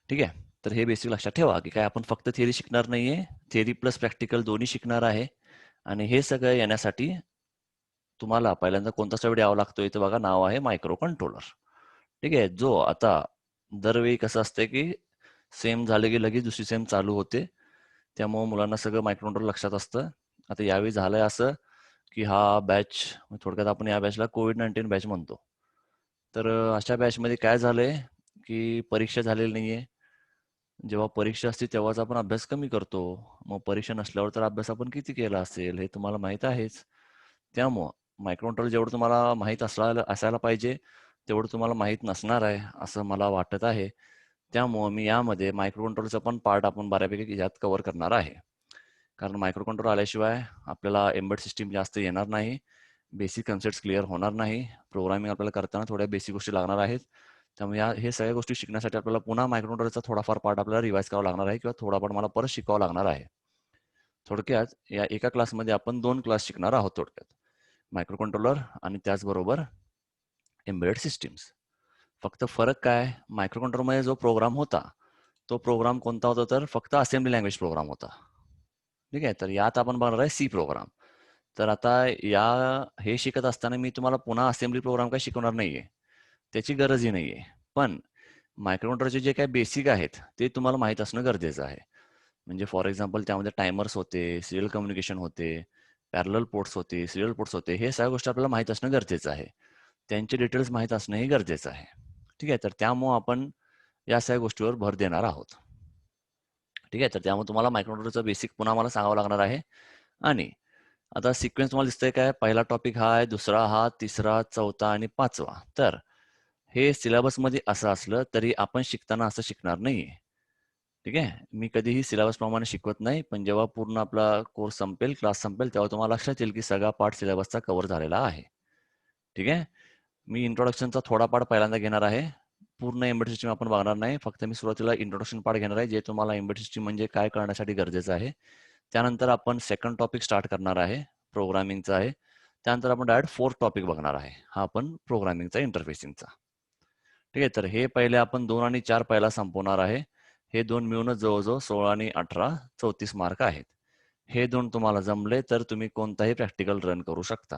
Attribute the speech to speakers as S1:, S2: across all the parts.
S1: ठीक आहे. तर हे बेसिक लक्षात ठेवा की काय आपण फक्त थिअरी शिकणार नाहीये, थिअरी प्लस प्रॅक्टिकल दोन्ही शिकणार आहे. आणि हे सगळं येण्यासाठी तुम्हाला पहिल्यांदा कोणता सब्जेक्ट यावा लागतो, इथे बघा नाव आहे मायक्रो कंट्रोलर. ठीक आहे. जो आता दरवेळी कसं असतंय की सेम झाले की लगेच दुसरी सेम चालू होते, त्यामुळे मुलांना सगळं मायक्रो कंट्रोलर लक्षात असतं. आता यावेळी झालंय असं की हा बॅच, थोडक्यात आपण या बॅचला कोविड-19 बॅच म्हणतो. तर अशा बॅचमध्ये काय झालंय की परीक्षा झालेली नाहीये. जेव्हा परीक्षा असते तेव्हाच आपण अभ्यास कमी करतो. मग परीक्षा नसल्यावर तर अभ्यास आपण किती केला असेल हे तुम्हाला माहित आहेच. त्यामुळं मायक्रो कंट्रोलर जेवढं तुम्हाला माहीत असायला पाहिजे, तेवढं तुम्हाला माहीत नसणार आहे, असं मला वाटत आहे. त्यामुळं मी यामध्ये मायक्रो कंट्रोलरचा पण पार्ट आपण बऱ्यापैकी यात कव्हर करणार आहे. कारण मायक्रो कंट्रोलर आल्याशिवाय आपल्याला एम्बेड सिस्टीम जास्त येणार नाही. बेसिक कन्सेप्ट्स क्लिअर होणार नाही. प्रोग्रामिंग आपल्याला करताना थोड्या बेसिक गोष्टी लागणार आहेत. त्यामुळे हे सगळ्या गोष्टी शिकण्यासाठी आपल्याला पुन्हा मायक्रो कंट्रोलरचा थोडाफार पार्ट आपल्याला रिवाइज करावा लागणार आहे किंवा थोडाफार मला परत शिकावं लागणार आहे. थोडक्यात या एका क्लासमध्ये आपण 2 क्लास शिकणार आहोत थोडक्यात. मायक्रो कंट्रोलर आणि त्याचबरोबर एम्बेडेड सिस्टीम्स. फक्त फरक काय? मायक्रो कंट्रोलरमध्ये जो प्रोग्राम होता, तो प्रोग्राम कोणता होता तर फक्त असेंब्ली लँग्वेज प्रोग्राम होता. ठीक आहे. तर यात आपण बघणार आहे सी प्रोग्राम. तर आता हे शिकत असताना मी तुम्हाला पुन्हा असेंब्ली प्रोग्राम काही शिकवणार नाहीये. त्याची गरजही नाहीये. पण मायक्रो कंट्रोलरचे जे काही बेसिक आहेत, ते तुम्हाला माहीत असणं गरजेचं आहे. म्हणजे फॉर एक्झाम्पल त्यामध्ये टायमर्स होते, सिरियल कम्युनिकेशन होते, पॅरलल पोर्ट्स होते, सिरियल पोर्ट्स होते. हे सगळ्या गोष्टी आपल्याला माहीत असणं गरजेचं आहे. त्यांचे डिटेल्स माहीत असणंही गरजेचं आहे. ठीक आहे. तर त्यामुळं आपण या सगळ्या गोष्टीवर भर देणार आहोत. ठीक आहे. तर त्यामुळे तुम्हाला मायक्रो कंट्रोलरचं बेसिक पुन्हा मला सांगावं लागणार आहे. आणि आता सिक्वेन्स तुम्हाला दिसतंय काय? पहिला टॉपिक हा आहे, दुसरा हा, तिसरा, चौथा आणि पाचवा. तर हे सिलेबसमध्ये असं असलं तरी आपण शिकताना असं शिकणार नाहीये. ठीक आहे. मी कधीही सिलेबसप्रमाणे शिकवत नाही, पण जेव्हा पूर्ण आपला कोर्स संपेल, क्लास संपेल, तेव्हा तुम्हाला लक्षात येईल की सगळा पार्ट सिलेबसचा कव्हर झालेला आहे. ठीक आहे. मी इंट्रोडक्शनचा थोडा पार्ट पहिल्यांदा घेणार आहे. पूर्ण एम्बेडेड सिस्टम आपण बघणार नाही. फक्त मी सुरुवातीला इंट्रोडक्शन पार्ट घेणार आहे, जे तुम्हाला एम्बेडेड सिस्टम म्हणजे काय करण्यासाठी गरजेचं आहे. त्यानंतर आपण सेकंड टॉपिक स्टार्ट करणार आहे, प्रोग्रामिंगचा आहे. त्यानंतर आपण डायरेक्ट फोर्थ टॉपिक बघणार आहे. हा आपण प्रोग्रामिंगचा, इंटरफेसिंगचा. ठीक आहे. तर हे पहिले आपण 2 आणि 4 पहिला संपवणार आहे. हे 2 मिळूनच जवळजवळ 16 आणि 18 34 मार्क आहेत. हे 2 तुम्हाला जमले तर तुम्ही कोणताही प्रॅक्टिकल रन करू शकता.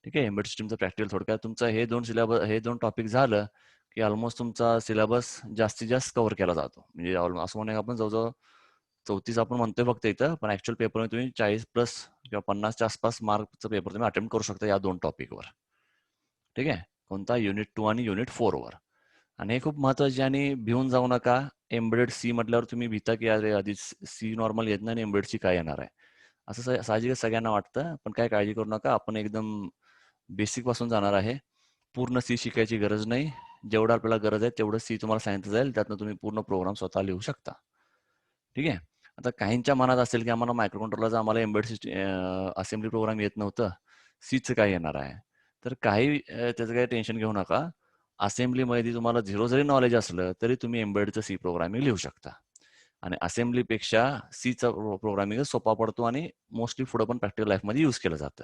S1: ठीक आहे. एम्बेडेड सिस्टमचं प्रॅक्टिकल थोडक्यात तुमचं हे 2 टॉपिक झालं, की ऑलमोस्ट तुमचा सिलेबस जास्तीत जास्त कव्हर केला जातो. म्हणजे असं म्हणूया आपण जवळजवळ 34 आपण म्हणतोय फक्त इथं, पण ऍक्च्युअल पेपरमध्ये तुम्ही 40 प्लस किंवा 50च्या आसपास मार्कचा पेपर तुम्ही अटेम्प्ट करू शकता या 2 टॉपिकवर. ठीक आहे. कोणता? युनिट 2 आणि युनिट 4 वर. आणि हे खूप महत्वाचे आणि भिवून जाऊ नका. एम्बेडेड सी म्हटल्यावर तुम्ही भिता की अरे आधी सी नॉर्मल येत नाही आणि एम्बेडेड सी काय येणार आहे, असं साहजिकच सगळ्यांना वाटतं. पण काय काळजी करू नका, आपण एकदम बेसिक पासून जाणार आहे. पूर्ण सी शिकायची गरज नाही. जेवढं आपल्याला गरज आहे तेवढं सी तुम्हाला सांगितलं जाईल. त्यातनं तुम्ही पूर्ण प्रोग्राम स्वतः लिहू शकता. ठीक आहे. आता काहींच्या मनात असेल की आम्हाला मायक्रो कंट्रोलरचा आम्हाला एम्बेड सिस्टम असेंब्ली प्रोग्राम येत नव्हतं, सीचं काय येणार आहे. तर त्याचं काही टेन्शन घेऊ नका. असेंब्लीमध्ये तुम्हाला झिरो जरी नॉलेज असलं तरी तुम्ही एम्बेडचं सी प्रोग्रामिंग लिहू शकता. आणि असेंब्लीपेक्षा सीचा प्रोग्रामिंग सोपा पडतो आणि मोस्टली पुढे पण प्रॅक्टिकल लाईफमध्ये यूज केलं जातं.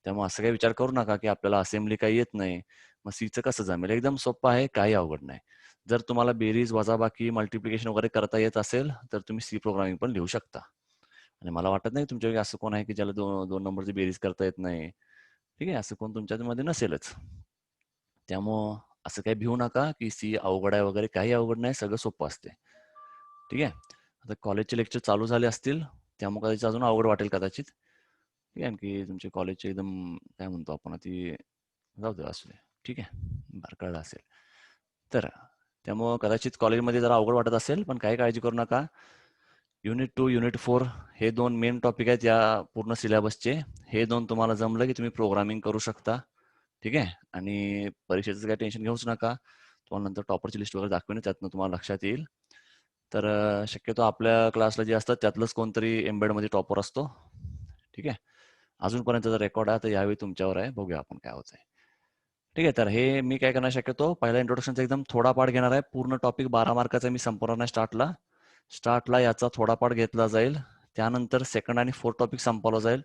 S1: त्यामुळे असं काही विचार करू नका की आपल्याला असेंब्ली काही येत नाही, मग सीचं कसं जमेल. एकदम सोपं आहे, काही अवघड नाही. जर तुम्हाला बेरीज, वजाबाकी, मल्टिप्लिकेशन वगैरे करता येत असेल तर तुम्ही सी प्रोग्रामिंग पण लिहू शकता. आणि मला वाटत नाही तुमच्यापैकी असं कोण आहे की ज्याला दोन नंबरची बेरीज करता येत नाही. ठीक आहे. असं कोण तुमच्यामध्ये नसेलच. त्यामुळं असं काही भिवू नका की सी अवघड आहे वगैरे, काही अवघड नाही, सगळं सोपं असते. ठीक आहे. आता कॉलेजचे लेक्चर चालू झाले असतील, त्यामुळे कदाचित अजून अवघड वाटेल कदाचित. ठीक आहे. की तुमचे कॉलेजचे एकदम काय म्हणतो आपण ती, जाऊ दे असू दे. ठीक आहे. बरं कळलं असेल. तर त्यामुळं कदाचित कॉलेजमध्ये जरा अवघड वाटत असेल, पण काही काळजी करू नका. युनिट 2, युनिट 4 हे 2 मेन टॉपिक आहेत या पूर्ण सिलेबसचे. हे 2 तुम्हाला जमलं की तुम्ही प्रोग्रामिंग करू शकता. ठीक आहे. आणि परीक्षेचं काही टेन्शन घेऊच नका. तुम्हाला नंतर टॉपरची लिस्ट वगैरे दाखवेन, त्यातनं तुम्हाला लक्षात येईल. तर शक्यतो आपल्या क्लासला जे असतात त्यातलंच कोणतरी एम्बेडमध्ये टॉपर असतो. ठीक आहे. अजूनपर्यंतचा रेकॉर्ड आहे, तर यावेळी तुमच्यावर आहे. बघूया आपण काय होतंय. ठीक आहे. तर हे मी काय करणार, शक्यतो पहिला इंट्रोडक्शनचा एकदम थोडा पार्ट घेणार आहे. पूर्ण टॉपिक 12 मार्काचा मी संपवणार नाही स्टार्टला. स्टार्टला याचा थोडा पार्ट घेतला जाईल. त्यानंतर सेकंड आणि फोर्थ टॉपिक संपवला जाईल.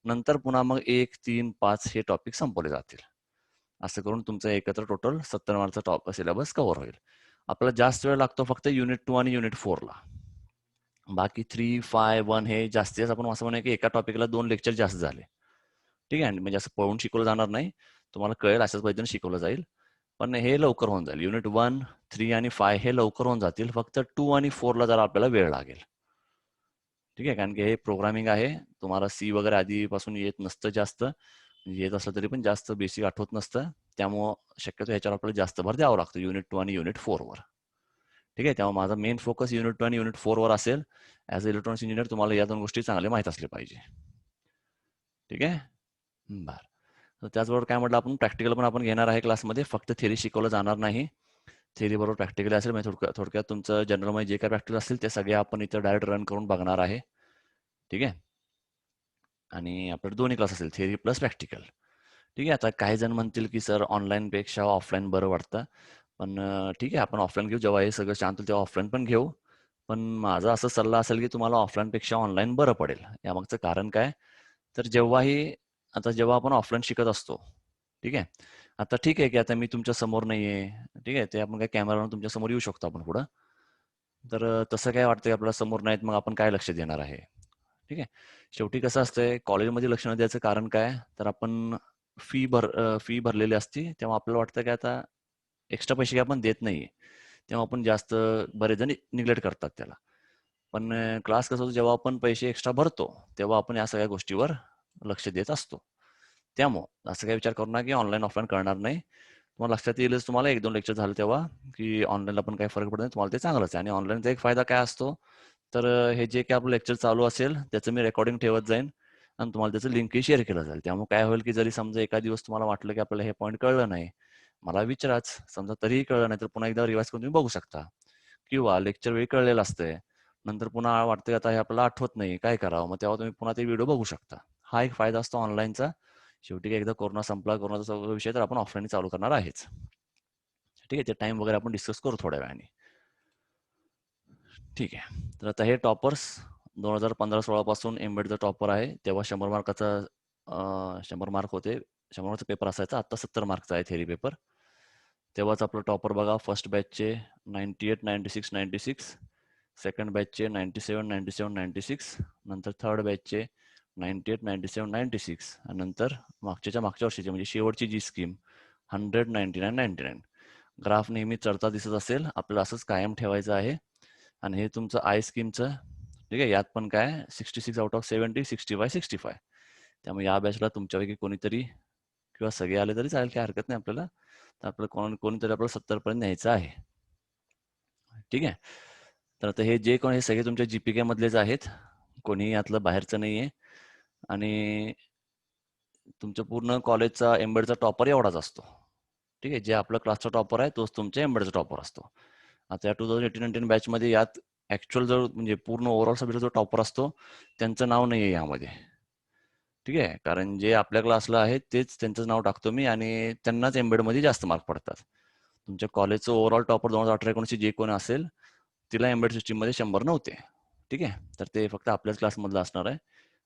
S1: नंतर पुन्हा मग 1, 3, 5 हे टॉपिक संपवले जातील. असं करून तुमचं एकत्र टोटल 70 मार्कचा सिलेबस कव्हर होईल. आपल्याला जास्त वेळ लागतो फक्त युनिट 2 आणि युनिट 4 ला. बाकी 3, 5, 1 हे जास्तीत आपण असं म्हणूया की एका टॉपिकला 2 लेक्चर जास्त झाले. ठीक आहे, म्हणजे असं पळून शिकवलं जाणार नाही, तुम्हाला कळेल अशाच पद्धतीने शिकवलं जाईल. पण हे लवकर होऊन जाईल. युनिट 1, 3 आणि 5 हे लवकर होऊन जातील. फक्त 2 आणि 4 ला जरा आपल्याला वेळ लागेल. ठीक आहे, कारण की हे प्रोग्रामिंग आहे. तुम्हाला सी वगैरे आधीपासून येत नसतं जास्त, येत असलं तरी पण जास्त बेसिक आठवत नसतं. त्यामुळं शक्यतो ह्याच्यावर आपल्याला जास्त भर द्यावं लागतं युनिट 2 आणि युनिट 4 वर. ठीक आहे, त्यामुळे माझा मेन फोकस युनिट 2 आणि युनिट 4 वर असेल. ॲज अ इलेक्ट्रॉनिक्स इंजिनियर तुम्हाला या 2 गोष्टी चांगल्या माहीत असल्या पाहिजे. ठीक आहे, बरं. तर त्याचबरोबर काय म्हटलं आपण, प्रॅक्टिकल पण आपण घेणार आहे क्लासमध्ये. फक्त थेरी शिकवलं जाणार नाही. थेरी बरोबर प्रॅक्टिकल असेल, म्हणजे थोडक्यात तुमचं जनरलमध्ये जे काही प्रॅक्टिकल असतील ते सगळे आपण इथं डायरेक्ट रन करून बघणार आहे. ठीक आहे, आणि आपल्याकडे दोन्ही क्लास असेल, थेरी प्लस प्रॅक्टिकल. ठीक आहे, आता काही जण म्हणतील की सर ऑनलाईनपेक्षा ऑफलाईन बरं वाटतं. पण ठीक आहे, आपण ऑफलाईन घेऊ. जेव्हा हे सगळं शांत होईल तेव्हा ऑफलाईन पण घेऊ. पण माझा असा सल्ला असेल की तुम्हाला ऑफलाईनपेक्षा ऑनलाईन बरं पडेल. यामागचं कारण काय, तर जेव्हा आपण ऑफलाईन शिकत असतो, ठीक आहे, आता ठीक आहे की आता मी तुमच्या समोर नाही आहे, ठीक आहे, ते आपण काय कॅमेरावरून तुमच्या समोर येऊ शकतो आपण पुढं. तर तसं काय वाटतंय आपल्याला समोर नाहीत, मग आपण काय लक्ष देणार आहे. ठीक आहे, शेवटी कसं असतंय, कॉलेजमध्ये लक्ष न द्यायचं कारण काय, तर आपण फी भरलेली असती, तेव्हा आपल्याला वाटतं की आता एक्स्ट्रा पैसे आपण देत नाहीये, तेव्हा आपण जास्त बरेच जण निग्लेक्ट करतात त्याला. पण क्लास कसं होतं, जेव्हा आपण पैसे एक्स्ट्रा भरतो तेव्हा आपण या सगळ्या गोष्टीवर लक्ष देत असतो. त्यामुळं असं काही विचार करू नका की ऑनलाईन ऑफलाईन करणार नाही. तुम्हाला लक्षात येईलच, तुम्हाला 1-2 लेक्चर झालं तेव्हा, की ऑनलाईनला पण काही फरक पडत नाही, तुम्हाला ते चांगलंच आहे. आणि ऑनलाईनचा एक फायदा काय असतो, तर हे जे काही आपलं लेक्चर चालू असेल त्याचं मी रेकॉर्डिंग ठेवत जाईन आणि तुम्हाला त्याचं लिंकही शेअर केलं जाईल. त्यामुळे काय होईल की जरी समजा एका दिवस तुम्हाला वाटलं की आपल्याला हे पॉईंट कळलं नाही, मला विचाराच. समजा तरीही कळलं नाही तर पुन्हा एकदा रिवाइज करून तुम्ही बघू शकता. किंवा लेक्चर वेळी कळलेलं असतंय, नंतर पुन्हा वाटतं की आता हे आपल्याला आठवत नाही, काय करावं? मग तेव्हा तुम्ही पुन्हा ते व्हिडिओ बघू शकता. हा एक फायदा असतो ऑनलाईनचा. शेवटी काय, एकदा कोरोना संपला, कोरोनाचा सगळा विषय, तर आपण ऑफलाईन चालू करणार आहेच. ठीक आहे, ते टाइम वगैरे आपण डिस्कस करू थोड्या वेळाने. ठीक आहे, तर आता हे टॉपर्स 2015-16 पासून एम्बेडचं टॉपर आहे. तेव्हा 100 मार्काचा 100 मार्क होते. 100 मार्कचा पेपर असायचा. आता 70 मार्कचा आहे थेरी पेपर. तेव्हाच आपलं टॉपर बघा, फर्स्ट बॅचचे 98, 96, 96, सेकंड बॅचचे 97, 97, 96, नंतर थर्ड बॅचचे 98, 97, 96, आणि नंतर मागच्या वर्षीचे म्हणजे शेवटची जी स्कीम 100, 99, 99. ग्राफ नेहमी चढता दिसत असेल, आपल्याला असंच कायम ठेवायचं आहे. आणि हे तुमचं आय स्कीमचं, ठीक आहे, यात पण काय 66 आउट ऑफ 70, 65, 65. त्यामुळे या बॅचला तुमच्यापैकी कोणीतरी किंवा सगळे आले तरी चालेल, काही हरकत नाही आपल्याला. तर आपल्याला कोणीतरी आपल्याला 70 पर्यंत न्यायचं आहे. ठीक आहे, तर आता हे जे कोण, हे सगळे तुमच्या जीपीके मधलेच आहेत, कोणीही यातलं बाहेरचं नाही आहे. आणि तुमच्या पूर्ण कॉलेजचा एम्बेडचा टॉपर एवढाच असतो. ठीक आहे, जे आपल्या क्लासचा टॉपर आहे तोच तुमच्या एम्बेडचा टॉपर असतो. आता या 2018-19 बॅचमध्ये यात ऍक्च्युअल जो म्हणजे पूर्ण ओव्हरऑल सब्जेक्ट जो टॉपर असतो त्यांचं नाव नाही आहे यामध्ये. ठीक आहे, कारण जे आपल्या क्लासला आहेत तेच त्यांचं नाव टाकतो मी, आणि त्यांनाच एम्बेडमध्ये जास्त मार्क पडतात. तुमच्या कॉलेजचं ओव्हरऑल टॉपर 2018-19 जे कोणी असेल तिला एम्बेड सिस्टीममध्ये 100 नव्हते. ठीक आहे, तर ते फक्त आपल्याच क्लासमधलं असणार आहे,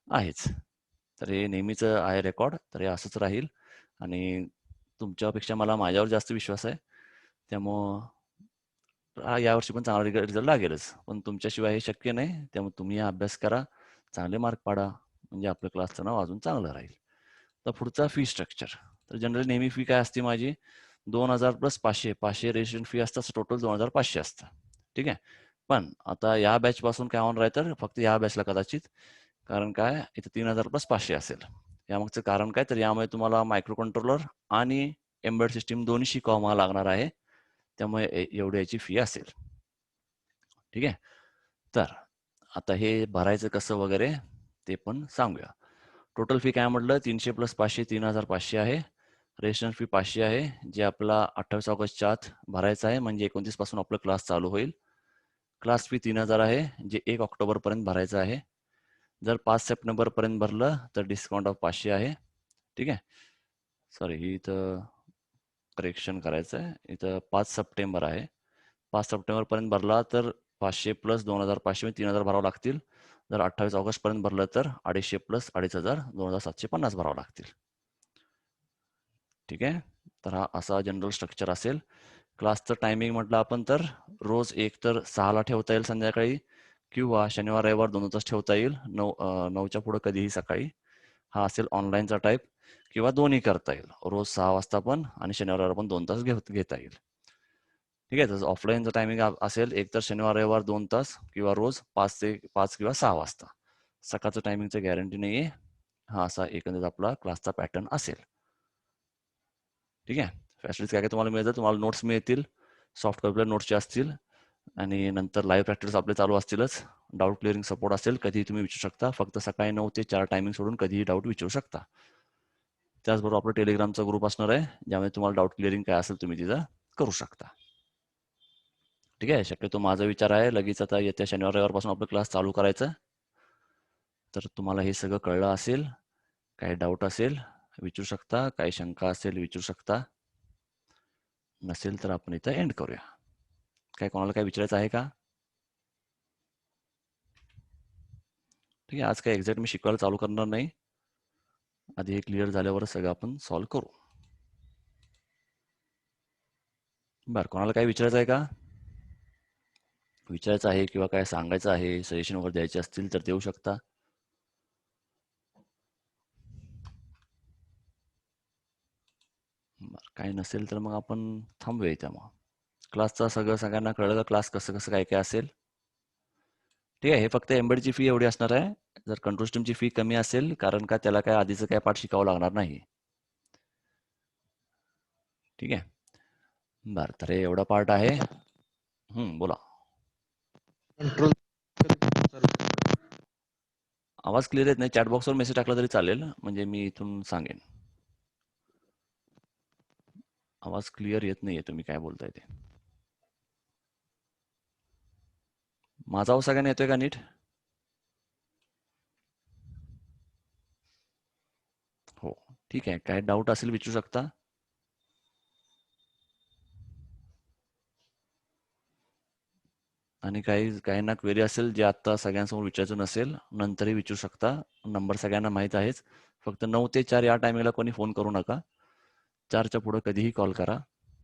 S1: आहेच. तर हे नेहमीचं आहे रेकॉर्ड, तर हे असंच राहील. आणि तुमच्यापेक्षा मला माझ्यावर जास्त विश्वास आहे, त्यामुळं यावर्षी पण चांगला रिझल्ट लागेलच. पण तुमच्याशिवाय हे शक्य नाही, त्यामुळे तुम्ही हा अभ्यास करा, चांगले मार्क पाडा, म्हणजे आपल्या क्लासचं नाव अजून चांगलं राहील. तर पुढचा फी स्ट्रक्चर. तर जनरली नेहमी फी काय असते माझी, 2000 प्लस 500, 500 रजिस्ट्रेशन फी असतं, टोटल 2500 असतं. ठीक आहे, पण आता या बॅच पासून काय होणार आहे, तर फक्त या बॅचला कदाचित, कारण काय इथं 3000 प्लस 500 असेल. यामागचं कारण काय, तर यामुळे तुम्हाला मायक्रो कंट्रोलर आणि एम्बेड सिस्टीम दोन्ही शिकावं लागणार आहे, त्यामुळे एवढी याची फी असेल. ठीक आहे, तर आता हे भरायचं कसं वगैरे ते पण सांगूया. टोटल फी काय म्हटलं, 300 प्लस 500, 3500 आहे. रजिस्ट्रेशन फी 500 आहे, जे आपला 28 ऑगस्टच्या आत भरायचं आहे, म्हणजे 29 पासून आपलं क्लास चालू होईल. क्लास फी 3000 आहे, जे 1 ऑक्टोबर पर्यंत भरायचं आहे. जर 5 सप्टेंबर पर्यंत भरलं तर डिस्काउंट ऑफ 500 आहे. ठीक आहे, सॉरी, ही इथं करेक्शन करायचं आहे, इथं 5 सप्टेंबर आहे. 5 सप्टेंबर पर्यंत भरला तर 500 प्लस 2500 3000 भरावं लागतील. जर 28 ऑगस्ट पर्यंत भरलं तर 250 प्लस 2500 2750 भरावं लागतील. ठीक आहे, तर हा असा जनरल स्ट्रक्चर असेल. क्लासचं टायमिंग म्हटलं आपण तर रोज एक तर 6ला ठेवता येईल संध्याकाळी, किंवा शनिवार रविवार 2 तास ठेवता येईल. 9च्या पुढे कधीही सकाळी. हा असेल ऑनलाईनचा टाईप, किंवा दोन्ही करता येईल. रोज 6 वाजता पण आणि शनिवार रविवार पण 2 तास घेता येईल. ठीक आहे. तसं ऑफलाईनचं टायमिंग असेल एक तर शनिवार रविवार 2 तास, किंवा रोज 5 किंवा 6 वाजता. सकाळचं टायमिंगचं गॅरंटी नाहीये. हा असा एकंदरीत आपला क्लासचा पॅटर्न असेल. ठीक आहे. फॅसिलिटीज काय काय तुम्हाला मिळतात, तुम्हाला नोट्स मिळतील, सॉफ्ट कॉपीला नोट्सचे असतील, आणि नंतर लाईव्ह प्रॅक्टिस आपले चालू असतीलच. डाऊट क्लिअरिंग सपोर्ट असेल, कधीही तुम्ही विचारू शकता. फक्त सकाळी 9 ते 4 टायमिंग सोडून कधीही डाऊट विचारू शकता. त्याचबरोबर आपला टेलिग्रामचा ग्रुप असणार आहे, ज्यामध्ये तुम्हाला डाऊट क्लिअरिंग काय असेल तुम्ही तिथं करू शकता. ठीक आहे. शक्यतो माझा विचार आहे लगेच आता येत्या शनिवार रविवारपासून आपला क्लास चालू करायचा. तर तुम्हाला हे सगळं कळलं असेल. काही डाऊट असेल विचारू शकता, काही शंका असेल विचारू शकता. नसेल तर आपण इथं एंड करूया. काय कोणाला काय विचारायचं आहे का? ठीक आहे. आज काय एक्झॅक्ट मी शिकवायला चालू करणार नाही. आधी हे क्लिअर झाल्यावरच सगळं आपण सॉल्व्ह करू. बरं, कोणाला काय विचारायचं आहे का? विचारायचं आहे किंवा काय सांगायचं आहे, सजेशन वगैरे द्यायचे असतील तर देऊ शकता. बरं, काही नसेल तर मग आपण थांबूया इथं. मग क्लासचं सगळ्यांना कळलं का, क्लास कसं कसं काय काय असेल? ठीक आहे. हे फक्त एम्बेडची फी एवढी असणार आहे. जर कंट्रोल सिस्टमची फी कमी असेल, कारण का त्याला काय आधीचं काय पाठ शिकावं लागणार नाही. ठीक आहे. बरं, तर हे एवढा पार्ट आहे. बोला.
S2: कंट्रोल
S1: आवाज क्लिअर येत नाही. चॅट बॉक्सवर मेसेज टाकला तरी चालेल, म्हणजे मी इथून सांगेन. आवाज क्लिअर येत नाहीये तुम्ही काय बोलताय ते. माझा आवाज सगळ्यांना येतोय का नीट? हो, ठीक आहे. काय डाऊट असेल विचारू शकता. आणि काहींना क्वेरी असेल जे आता सगळ्यांसमोर विचारायचं नसेल, नंतरही विचारू शकता. नंबर सगळ्यांना माहीत आहेच. फक्त 9 ते 4 या टायमिंगला कोणी फोन करू नका. 4च्या पुढे कधीही कॉल करा,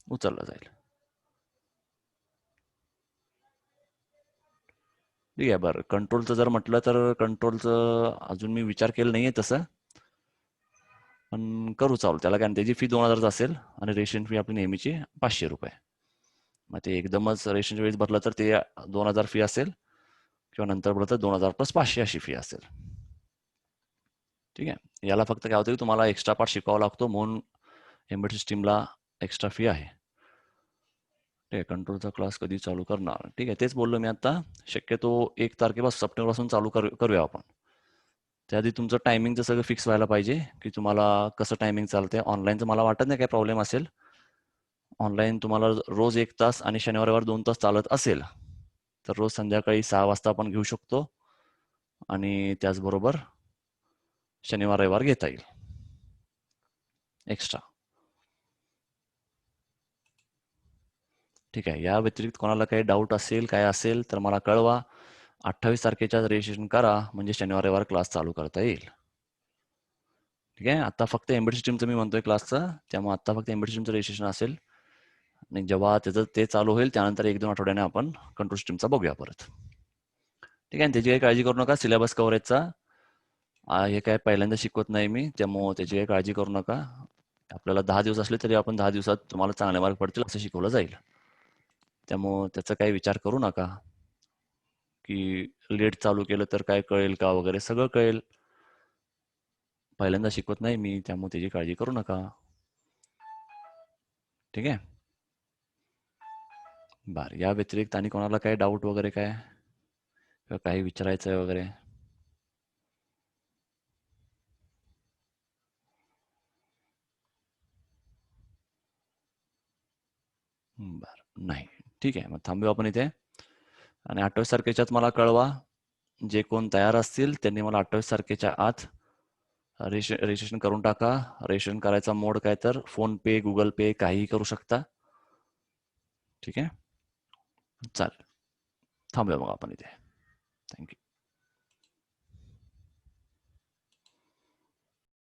S1: उचलला जाईल. ठीक आहे. बरं, कंट्रोलचं जर म्हटलं तर कंट्रोलचं अजून मी विचार केला नाहीये तसं, पण करू चालू. त्याला काय, त्याची फी 2000 असेल आणि रेशन फी आपली नेहमीची 500 रुपये. मग ते एकदमच रेशनच्या वेळेस भरलं तर ते 2000 फी असेल, किंवा नंतर भरलं तर 2000 + 500 अशी फी असेल. ठीक आहे. याला फक्त काय होतं की तुम्हाला एक्स्ट्रा पार्ट शिकावा लागतो, म्हणून एम्बेडेड सिस्टीमला एक्स्ट्रा फी आहे. ठीक आहे. कंट्रोलचा क्लास कधी चालू करणार? ठीक आहे. तेच बोललो मी आता. शक्यतो 1 तारखेपासून, सप्टेंबरपासून चालू करूया आपण. त्याआधी तुमचं टायमिंगचं सगळं फिक्स व्हायला पाहिजे, की तुम्हाला कसं टायमिंग चालतंय. ऑनलाईनचं मला वाटत नाही काही प्रॉब्लेम असेल. ऑनलाईन तुम्हाला रोज 1 तास आणि शनिवार रविवार 2 तास चालत असेल, तर रोज संध्याकाळी 6 वाजता आपण घेऊ शकतो, आणि त्याचबरोबर शनिवार रविवार घेता येईल एक्स्ट्रा. ठीक आहे. या व्यतिरिक्त कोणाला काही डाऊट असेल, काय असेल तर मला कळवा. 28 तारखेच्या रजिस्ट्रेशन करा, म्हणजे शनिवार रविवार क्लास चालू करता येईल. ठीक आहे. आता फक्त एम्बेडेड सिस्टमचं मी म्हणतोय क्लासचं, त्यामुळे आता फक्त एम्बेडेड सिस्टमचं रजिस्ट्रेशन असेल. आणि जेव्हा त्याचं ते चालू होईल त्यानंतर 1-2 आठवड्याने आपण कंट्रोल सिस्टमचा बघूया परत. ठीक आहे. त्याची काही काळजी करू नका. सिलेबस कव्हरेजचा हे काय पहिल्यांदा शिकवत नाही मी, त्यामुळे त्याची काही काळजी करू नका. आपल्याला 10 दिवस असले तरी आपण 10 दिवसात तुम्हाला चांगले मार्क पडतील असं शिकवलं जाईल. त्यामुळं त्याचा काही विचार करू नका, की लेट चालू केलं तर काय कळेल का वगैरे. सगळं कळेल. पहिल्यांदा शिकवत नाही मी, त्यामुळे त्याची काळजी करू नका. ठीक आहे. बरं, या व्यतिरिक्त आणि कोणाला काही डाऊट वगैरे काय, किंवा काही विचारायचं आहे वगैरे? बरं, नाही. ठीक आहे. मग थांबू आपण इथे. आणि 28 तारखेच्यात मला कळवा. जे कोण तयार असतील त्यांनी मला 28 तारखेच्या आत रजिस्ट्रेशन करून टाका. रजिस्ट्रेशन करायचा मोड काय तर फोन पे, गुगल पे काहीही करू शकता. ठीक आहे. चालेल. थांबूया मग आपण इथे. थँक्यू.